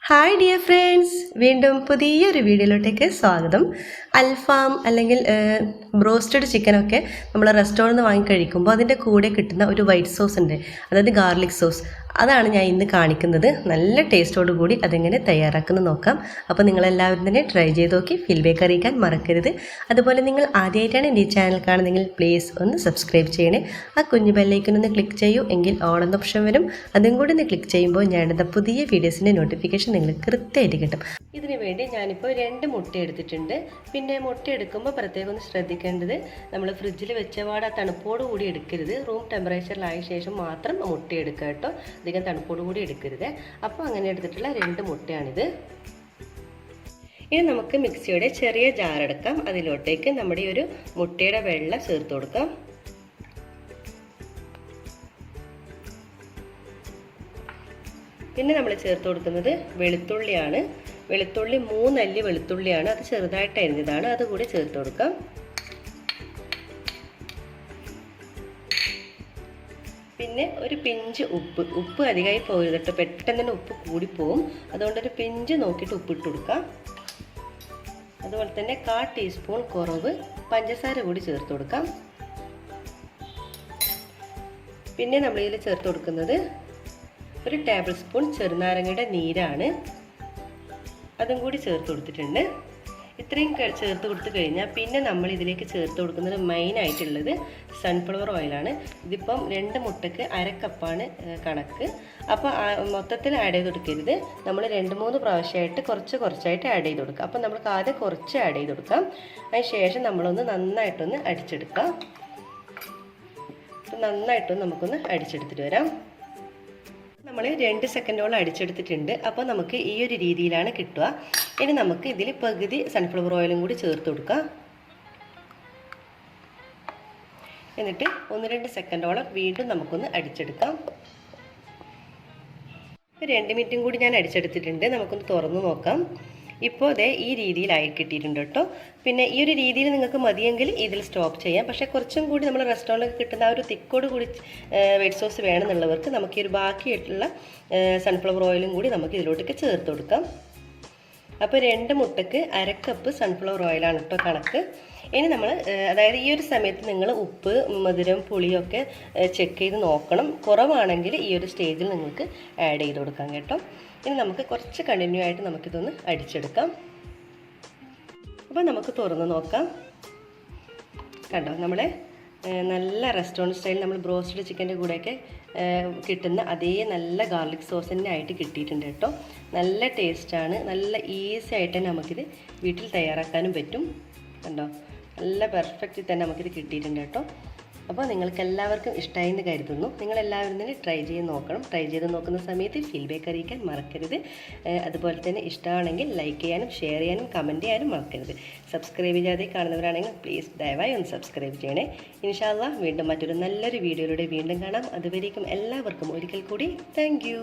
Hi dear friends, വീണ്ടും പുതിയൊരു വീഡിയോയിലോട്ടേക്ക് സ്വാഗതം. അൽഫാം അല്ലെങ്കിൽ ബ്രോസ്റ്റഡ് ചിക്കനൊക്കെ നമ്മൾ റെസ്റ്റോറൻറ്റിൽ നിന്ന് വാങ്ങി കഴിക്കുമ്പോൾ അതിൻ്റെ കൂടെ കിട്ടുന്ന ഒരു വൈറ്റ് സോസ് ഉണ്ട്, അതായത് ഗാർലിക് സോസ്. അതാണ് ഞാൻ ഇന്ന് കാണിക്കുന്നത്. നല്ല ടേസ്റ്റോടു കൂടി അതെങ്ങനെ തയ്യാറാക്കുന്നത് നോക്കാം. അപ്പോൾ നിങ്ങളെല്ലാവരും തന്നെ ട്രൈ ചെയ്ത് നോക്കി ഫീഡ്ബാക്ക് അറിയിക്കാൻ മറക്കരുത്. അതുപോലെ നിങ്ങൾ ആദ്യമായിട്ടാണ് എൻ്റെ ഈ ചാനൽ കാണുന്നതെങ്കിൽ പ്ലീസ് ഒന്ന് സബ്സ്ക്രൈബ് ചെയ്യണേ. ആ കുഞ്ഞു ബെല്ലൈക്കനൊന്ന് ക്ലിക്ക് ചെയ്യൂ, എങ്കിൽ ഓൾ എന്ന ഓപ്ഷൻ വരും. അതും കൂടി ഒന്ന് ക്ലിക്ക് ചെയ്യുമ്പോൾ ഞാനിടുന്ന പുതിയ വീഡിയോസിൻ്റെ നോട്ടിഫിക്കേഷൻ നിങ്ങൾക്ക് കൃത്യമായിട്ട് കിട്ടും. ഇതിനു വേണ്ടി ഞാനിപ്പോൾ 2 മുട്ട എടുത്തിട്ടുണ്ട്. പിന്നെ മുട്ട എടുക്കുമ്പോൾ പ്രത്യേകം ഒന്ന് ശ്രദ്ധിക്കേണ്ടത്, നമ്മൾ ഫ്രിഡ്ജിൽ വെച്ചപാട് ആ തണുപ്പോട് കൂടി എടുക്കരുത്. റൂം ടെമ്പറേച്ചറിലായ ശേഷം മാത്രം മുട്ട എടുക്കുക കേട്ടോ, അധികം തണുപ്പോട് കൂടി എടുക്കരുത്. അപ്പോൾ അങ്ങനെ എടുത്തിട്ടുള്ള 2 മുട്ടയാണിത്. ഇനി നമുക്ക് മിക്സിയുടെ ചെറിയ ജാർ എടുക്കാം. അതിലോട്ടേക്ക് നമ്മുടെ ഈ ഒരു മുട്ടയുടെ വെള്ള ചേർത്ത് കൊടുക്കാം. പിന്നെ നമ്മൾ ചേർത്ത് കൊടുക്കുന്നത് വെളുത്തുള്ളിയാണ്. വെളുത്തുള്ളി 3 അല്ലി വെളുത്തുള്ളിയാണ്, അത് ചെറുതായിട്ട് അരിഞ്ഞതാണ്, അതുകൂടി ചേർത്ത് കൊടുക്കാം. പിന്നെ ഒരു പിഞ്ച് ഉപ്പ് അധികമായി പോകരുത് കേട്ടോ, പെട്ടെന്ന് തന്നെ ഉപ്പ് കൂടിപ്പോവും. അതുകൊണ്ടൊരു പിഞ്ച് നോക്കിയിട്ട് ഉപ്പിട്ട് കൊടുക്കാം. അതുപോലെ തന്നെ 1/4 ടീസ്പൂൺ കുറവ് പഞ്ചസാര കൂടി ചേർത്ത് കൊടുക്കാം. പിന്നെ നമ്മളിതിൽ ചേർത്ത് കൊടുക്കുന്നത് 1 ടേബിൾ സ്പൂൺ ചെറുനാരങ്ങയുടെ നീരാണ്, അതും കൂടി ചേർത്ത് കൊടുത്തിട്ടുണ്ട്. ഇത്രയും ചേർത്ത് കൊടുത്തു കഴിഞ്ഞാൽ പിന്നെ നമ്മൾ ഇതിലേക്ക് ചേർത്ത് കൊടുക്കുന്നത് മെയിനായിട്ടുള്ളത് സൺഫ്ലവർ ഓയിലാണ്. ഇതിപ്പം 2 മുട്ടയ്ക്ക് 1/2 കപ്പാണ് കണക്ക്. അപ്പോൾ മൊത്തത്തിൽ ആഡ് ചെയ്ത് കൊടുക്കരുത്, നമ്മൾ 2-3 പ്രാവശ്യമായിട്ട് കുറച്ചായിട്ട് ആഡ് ചെയ്ത് കൊടുക്കുക. അപ്പോൾ നമുക്ക് ആദ്യം കുറച്ച് ആഡ് ചെയ്ത് കൊടുക്കാം, അതിന് ശേഷം നമ്മളൊന്ന് നന്നായിട്ടൊന്ന് അടിച്ചെടുക്കാം. അപ്പം നന്നായിട്ടൊന്ന് നമുക്കൊന്ന് അടിച്ചെടുത്തിട്ട് വരാം. നമ്മൾ 2 സെക്കൻഡോളം അടിച്ചെടുത്തിട്ടുണ്ട്. അപ്പോൾ നമുക്ക് ഈ ഒരു രീതിയിലാണ് കിട്ടുക. ഇനി നമുക്ക് ഇതിൽ പകുതി സൺഫ്ലവർ ഓയിലും കൂടി ചേർത്ത് കൊടുക്കാം. എന്നിട്ട് 1-2 സെക്കൻഡോളം വീണ്ടും നമുക്കൊന്ന് അടിച്ചെടുക്കാം. 2 മിനിറ്റും കൂടി ഞാൻ അടിച്ചെടുത്തിട്ടുണ്ട്. നമുക്കൊന്ന് തുറന്ന് നോക്കാം. ഇപ്പോൾ അതേ ഈ രീതിയിലായി കിട്ടിയിട്ടുണ്ട് കേട്ടോ. പിന്നെ ഈ ഒരു രീതിയിൽ നിങ്ങൾക്ക് മതിയെങ്കിൽ ഇതിൽ സ്റ്റോപ്പ് ചെയ്യാം. പക്ഷേ കുറച്ചും കൂടി നമ്മൾ റെസ്റ്റോറൻറ്റിൽ കിട്ടുന്ന ആ ഒരു തിക്കോട് കൂടി വൈറ്റ് സോസ് വേണമെന്നുള്ളവർക്ക് നമുക്ക് ഈ ഒരു ബാക്കിയായിട്ടുള്ള സൺഫ്ലവർ ഓയിലും കൂടി നമുക്ക് ഇതിലോട്ടേക്ക് ചേർത്ത് കൊടുക്കാം. അപ്പോൾ 2 മുട്ടയ്ക്ക് 1/2 കപ്പ് സൺഫ്ലവർ ഓയിലാണ് കേട്ടോ കണക്ക്. ഇനി നമ്മൾ അതായത് ഈ ഒരു സമയത്ത് നിങ്ങൾ ഉപ്പ്, മധുരം, പുളിയൊക്കെ ചെക്ക് ചെയ്ത് നോക്കണം. കുറവാണെങ്കിൽ ഈ ഒരു സ്റ്റേജിൽ നിങ്ങൾക്ക് ആഡ് ചെയ്ത് കൊടുക്കാം കേട്ടോ. ഇനി നമുക്ക് കുറച്ച് കണ്ടിന്യൂ ആയിട്ട് നമുക്കിതൊന്ന് അടിച്ചെടുക്കാം. അപ്പോൾ നമുക്ക് തുറന്ന് നോക്കാം. കണ്ടോ, നമ്മളെ നല്ല റെസ്റ്റോറൻറ്റ് സ്റ്റൈൽ നമ്മൾ ബ്രോസ്റ്റഡ് ചിക്കൻ്റെ കൂടെയൊക്കെ കിട്ടുന്ന അതേ നല്ല ഗാർലിക് സോസ് തന്നെ ആയിട്ട് കിട്ടിയിട്ടുണ്ട് കേട്ടോ. നല്ല ടേസ്റ്റാണ്, നല്ല ഈസി ആയിട്ട് തന്നെ നമുക്കിത് വീട്ടിൽ തയ്യാറാക്കാനും പറ്റും. കണ്ടോ, നല്ല പെർഫെക്റ്റ് തന്നെ നമുക്കിത് കിട്ടിയിട്ടുണ്ട് കേട്ടോ. അപ്പോൾ നിങ്ങൾക്ക് എല്ലാവർക്കും ഇഷ്ടമായി എന്ന് കരുതുന്നു. നിങ്ങളെല്ലാവരും തന്നെ ട്രൈ ചെയ്ത് നോക്കണം. ട്രൈ ചെയ്ത് നോക്കുന്ന സമയത്ത് ഫീഡ്ബാക്ക് അറിയിക്കാൻ മറക്കരുത്. അതുപോലെ തന്നെ ഇഷ്ടമാണെങ്കിൽ ലൈക്ക് ചെയ്യാനും ഷെയർ ചെയ്യാനും കമൻറ്റ് ചെയ്യാനും മറക്കരുത്. സബ്സ്ക്രൈബ് ചെയ്യാതെ കാണുന്നവരാണെങ്കിൽ പ്ലീസ് ദയവായി ഒന്ന് സബ്സ്ക്രൈബ് ചെയ്യണേ. ഇൻഷാ അല്ലാഹ് വീണ്ടും മറ്റൊരു നല്ലൊരു വീഡിയോയിലൂടെ വീണ്ടും കാണാം. അതുവരേക്കും എല്ലാവർക്കും ഒരിക്കൽ കൂടി താങ്ക് യു.